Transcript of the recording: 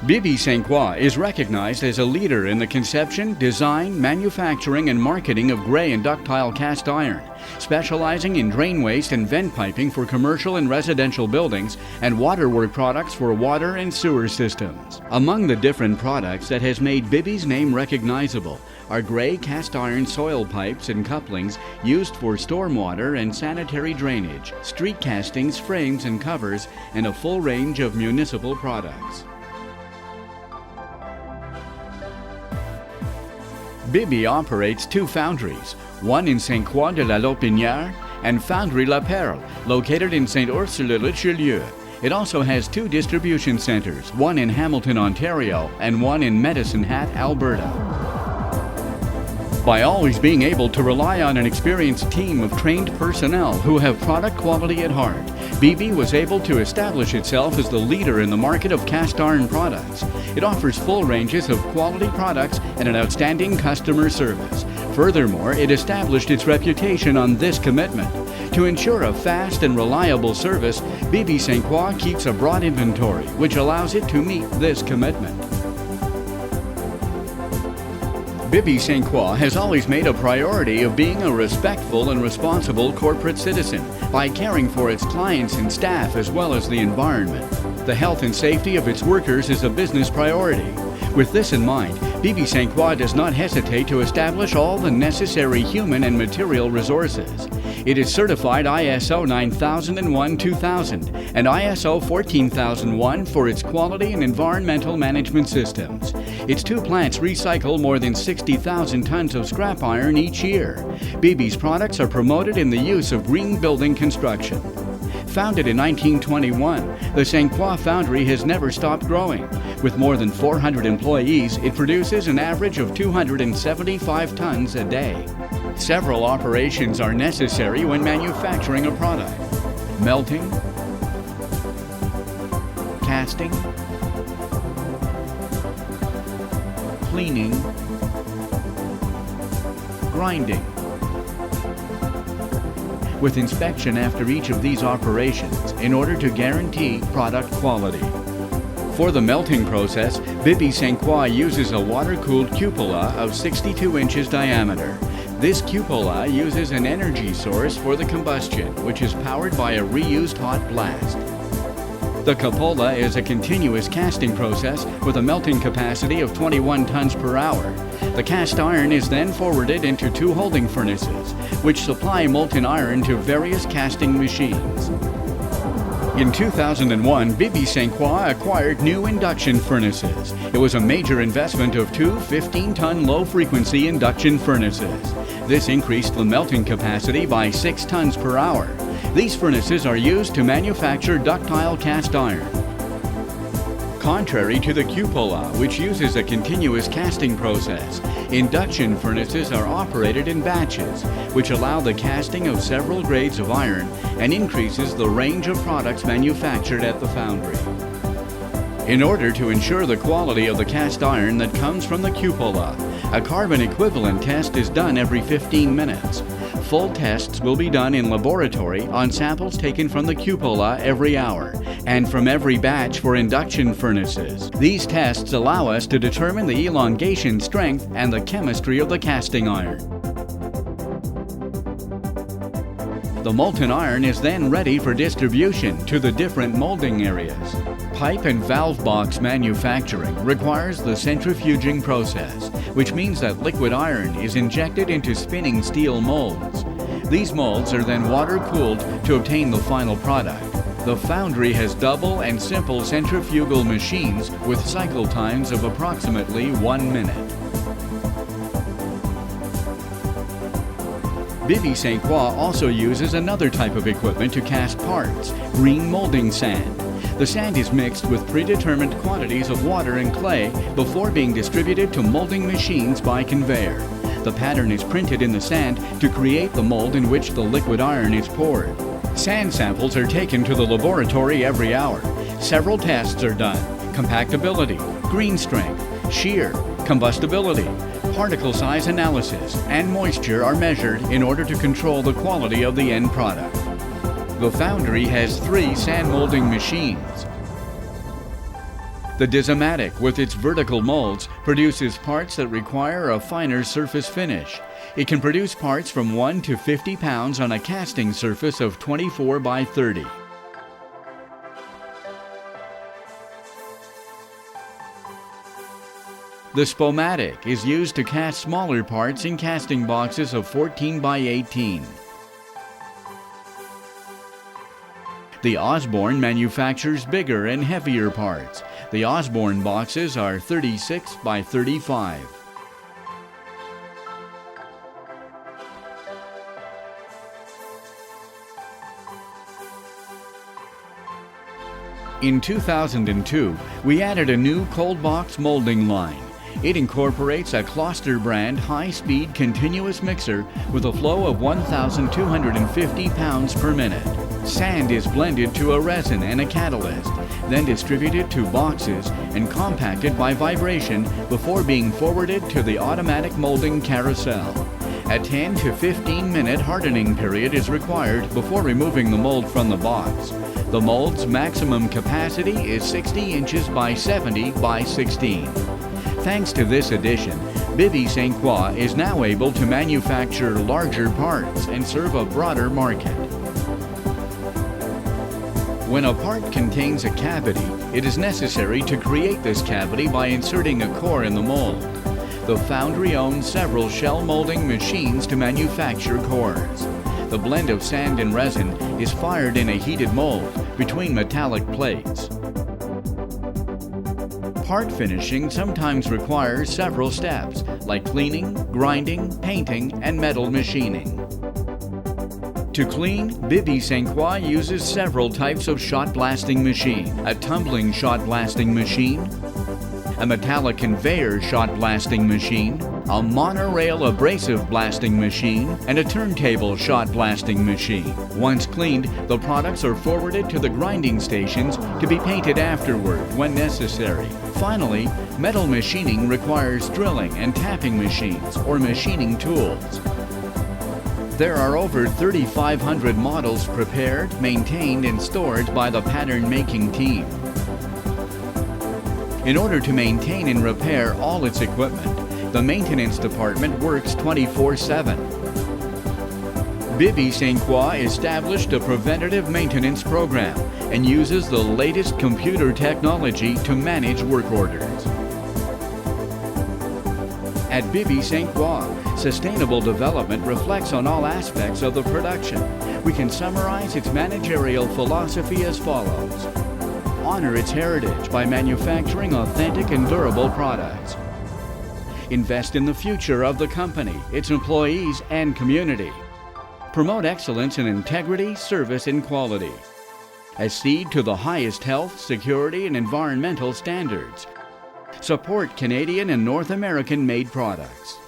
Bibby-Ste-Croix is recognized as a leader in the conception, design, manufacturing, and marketing of gray and ductile cast iron, specializing in drain waste and vent piping for commercial and residential buildings and waterwork products for water and sewer systems. Among the different products that has made Bibby's name recognizable are gray cast iron soil pipes and couplings used for stormwater and sanitary drainage, street castings, frames and covers, and a full range of municipal products. Bibby operates two foundries, one in Ste Croix de la Lopinière and Foundry La Perle, located in St. Ursule-Richelieu. It also has two distribution centers, one in Hamilton, Ontario, and one in Medicine Hat, Alberta. By always being able to rely on an experienced team of trained personnel who have product quality at heart, Bibby was able to establish itself as the leader in the market of cast iron products. It offers full ranges of quality products and an outstanding customer service. Furthermore, it established its reputation on this commitment. To ensure a fast and reliable service, Bibby-Ste-Croix keeps a broad inventory, which allows it to meet this commitment. Bibby-Ste-Croix has always made a priority of being a respectful and responsible corporate citizen by caring for its clients and staff as well as the environment. The health and safety of its workers is a business priority. With this in mind, Bibby-Ste-Croix does not hesitate to establish all the necessary human and material resources. It is certified ISO 9001-2000 and ISO 14001 for its quality and environmental management systems. Its two plants recycle more than 60,000 tons of scrap iron each year. Bibby's products are promoted in the use of green building construction. Founded in 1921, the Ste Croix Foundry has never stopped growing. With more than 400 employees, it produces an average of 275 tons a day. Several operations are necessary when manufacturing a product: melting, casting, cleaning, grinding, with inspection after each of these operations in order to guarantee product quality. For the melting process, Bibby-Ste-Croix uses a water-cooled cupola of 62 inches diameter. This cupola uses an energy source for the combustion, which is powered by a reused hot blast. The cupola is a continuous casting process with a melting capacity of 21 tons per hour. The cast iron is then forwarded into two holding furnaces, which supply molten iron to various casting machines. In 2001, Bibby-Ste-Croix acquired new induction furnaces. It was a major investment of two 15-ton low-frequency induction furnaces. This increased the melting capacity by 6 tons per hour. These furnaces are used to manufacture ductile cast iron. Contrary to the cupola, which uses a continuous casting process, induction furnaces are operated in batches, which allow the casting of several grades of iron and increases the range of products manufactured at the foundry. In order to ensure the quality of the cast iron that comes from the cupola, a carbon equivalent test is done every 15 minutes. Full tests will be done in laboratory on samples taken from the cupola every hour and from every batch for induction furnaces. These tests allow us to determine the elongation strength and the chemistry of the casting iron. The molten iron is then ready for distribution to the different molding areas. Pipe and valve box manufacturing requires the centrifuging process, which means that liquid iron is injected into spinning steel molds. These molds are then water-cooled to obtain the final product. The foundry has double and simple centrifugal machines with cycle times of approximately 1 minute. Bibby-Ste-Croix also uses another type of equipment to cast parts: green molding sand. The sand is mixed with predetermined quantities of water and clay before being distributed to molding machines by conveyor. The pattern is printed in the sand to create the mold in which the liquid iron is poured. Sand samples are taken to the laboratory every hour. Several tests are done: compactability, green strength, shear, combustibility, particle size analysis, and moisture are measured in order to control the quality of the end product. The foundry has 3 sand molding machines. The Dismatic, with its vertical molds, produces parts that require a finer surface finish. It can produce parts from 1 to 50 pounds on a casting surface of 24 by 30. The Spomatic is used to cast smaller parts in casting boxes of 14 by 18. The Osborne manufactures bigger and heavier parts. The Osborne boxes are 36 by 35. In 2002, we added a new cold box molding line. It incorporates a Kloster brand high-speed continuous mixer with a flow of 1,250 pounds per minute. Sand is blended to a resin and a catalyst, then distributed to boxes and compacted by vibration before being forwarded to the automatic molding carousel. A 10 to 15 minute hardening period is required before removing the mold from the box. The mold's maximum capacity is 60 inches by 70 by 16. Thanks to this addition, Bibby-Ste-Croix is now able to manufacture larger parts and serve a broader market. When a part contains a cavity, it is necessary to create this cavity by inserting a core in the mold. The foundry owns several shell molding machines to manufacture cores. The blend of sand and resin is fired in a heated mold between metallic plates. Part finishing sometimes requires several steps, like cleaning, grinding, painting, and metal machining. To clean, Bibby-Ste-Croix uses several types of shot blasting machine: a tumbling shot blasting machine, a metallic conveyor shot blasting machine, a monorail abrasive blasting machine, and a turntable shot blasting machine. Once cleaned, the products are forwarded to the grinding stations to be painted afterward when necessary. Finally, metal machining requires drilling and tapping machines or machining tools. There are over 3,500 models prepared, maintained, and stored by the pattern making team. In order to maintain and repair all its equipment, the maintenance department works 24/7. Bibby-Ste-Croix established a preventative maintenance program and uses the latest computer technology to manage work orders. At Bibby-Ste-Croix, sustainable development reflects on all aspects of the production. We can summarize its managerial philosophy as follows: honor its heritage by manufacturing authentic and durable products. Invest in the future of the company, its employees, and community. Promote excellence in integrity, service, and quality. Accede to the highest health, security, and environmental standards. Support Canadian and North American made products.